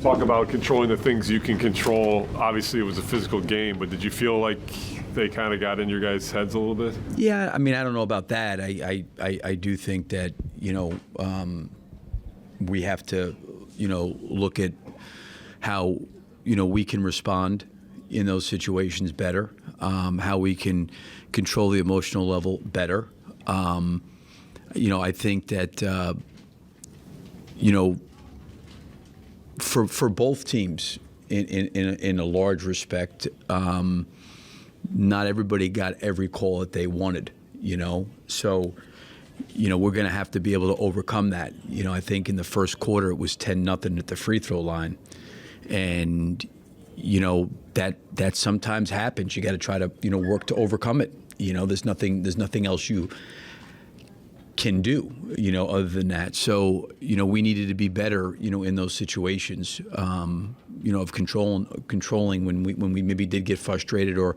Talk about controlling the things you can control. Obviously, it was a physical game, but did you feel like they kind of got in your guys' heads a little bit? Yeah, I mean, I don't know about that. I do think that, we have to, look at how, we can respond in those situations better, how we can control the emotional level better. I think that, for both teams, in a large respect, not everybody got every call that they wanted, So, we're going to have to be able to overcome that. I think in the first quarter it was 10-0 at the free throw line. And, that sometimes happens. You got to try to, work to overcome it. There's nothing else you can do, other than that. So, we needed to be better, in those situations, of controlling when we maybe did get frustrated or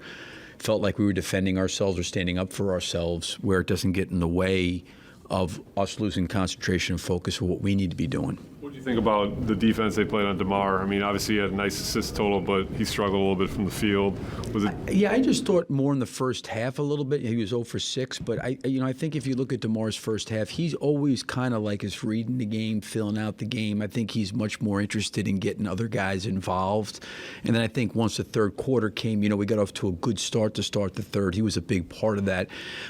felt like we were defending ourselves or standing up for ourselves, where it doesn't get in the way of us losing concentration and focus of what we need to be doing. What do you think about the defense they played on DeMar? I mean, obviously he had a nice assist total, but he struggled a little bit from the field. Was it? Yeah, I just thought more in the first half a little bit. He was 0 for 6, but I think if you look at DeMar's first half, he's always kind of like is reading the game, filling out the game. I think he's much more interested in getting other guys involved. And then I think once the third quarter came, we got off to a good start to start the third. He was a big part of that.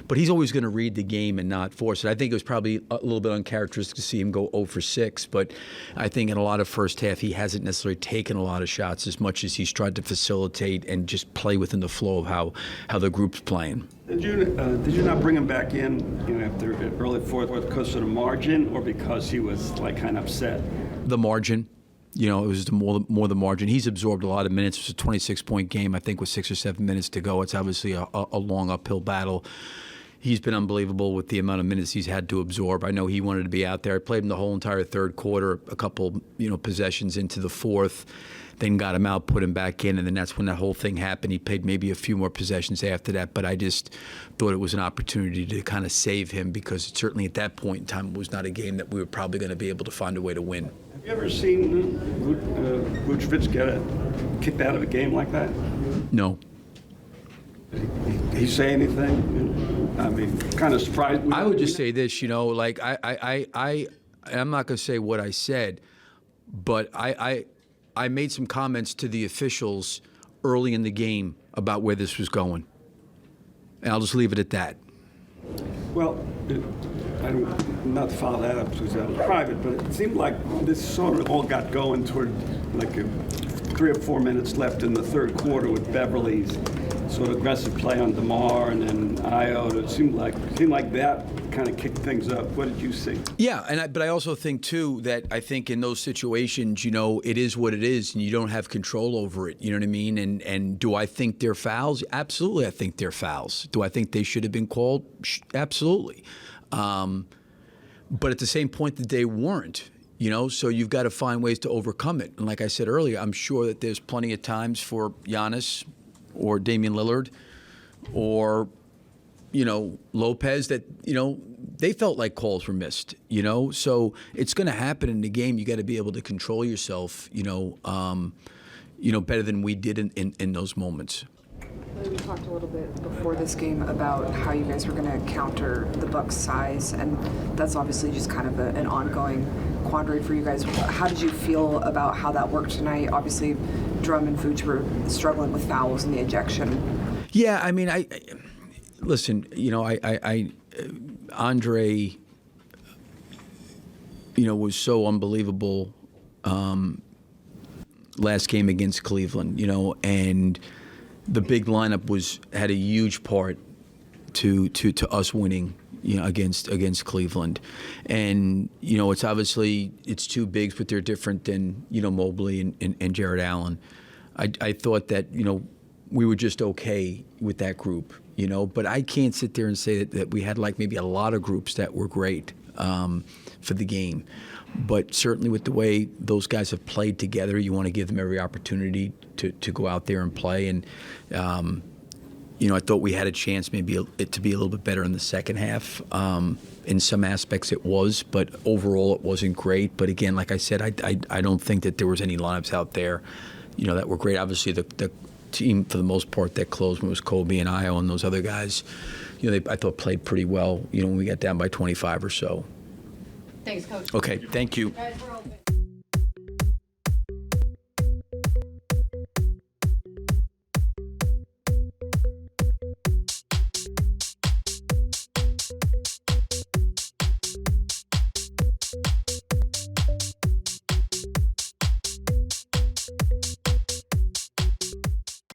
But he's always going to read the game and not force it. I think it was probably a little bit uncharacteristic to see him go 0 for 6, but I think in a lot of first half he hasn't necessarily taken a lot of shots as much as he's tried to facilitate and just play within the flow of how the group's playing. Did you not bring him back in, after early fourth because of the margin, or because he was kind of upset? The margin. It was more the margin. He's absorbed a lot of minutes. It was a 26-point game, I think, with 6 or 7 minutes to go. It's obviously a long uphill battle. He's been unbelievable with the amount of minutes he's had to absorb. I know he wanted to be out there. I played him the whole entire third quarter, a couple, possessions into the fourth, then got him out, put him back in, and then that's when that whole thing happened. He played maybe a few more possessions after that, but I just thought it was an opportunity to kind of save him, because certainly at that point in time it was not a game that we were probably going to be able to find a way to win. Have you ever seen Vucevic get kicked out of a game like that? No. Did he say anything? I mean, kind of surprised. I would just say this, I'm not going to say what I said, but I made some comments to the officials early in the game about where this was going. And I'll just leave it at that. Well, I don't, not to follow that up because that was private, but it seemed like this sort of all got going toward 3 or 4 minutes left in the third quarter with Beverly's sort of aggressive play on DeMar and then Io. It seemed like that kind of kicked things up. What did you see? Yeah, but I also think too that I think in those situations, it is what it is, and you don't have control over it. You know what I mean? And do I think they're fouls? Absolutely, I think they're fouls. Do I think they should have been called? Absolutely. But at the same point that they weren't. So you've got to find ways to overcome it. And like I said earlier, I'm sure that there's plenty of times for Giannis or Damian Lillard or, Lopez that, they felt like calls were missed, So it's going to happen in the game. You got to be able to control yourself, better than we did in those moments. We talked a little bit before this game about how you guys were going to counter the Bucks' size, and that's obviously just kind of an ongoing quandary for you guys. How did you feel about how that worked tonight? Obviously, Drum and Vooch were struggling with fouls and the ejection. Yeah, I mean, listen, Andre, was so unbelievable last game against Cleveland, and the big lineup had a huge part to us winning, against Cleveland. And, it's obviously, it's two bigs, but they're different than, Mobley and Jared Allen. I thought that, we were just okay with that group, but I can't sit there and say that we had maybe a lot of groups that were great for the game. But certainly with the way those guys have played together, you want to give them every opportunity to go out there and play. And, I thought we had a chance maybe it to be a little bit better in the second half. In some aspects it was, but overall it wasn't great. But again, like I said, I don't think that there was any lineups out there, that were great. Obviously, the team for the most part that closed was Kobe and Io and those other guys. I thought played pretty well. When we got down by 25 or so. Thanks, Coach. Okay, thank you. Guys, we're open.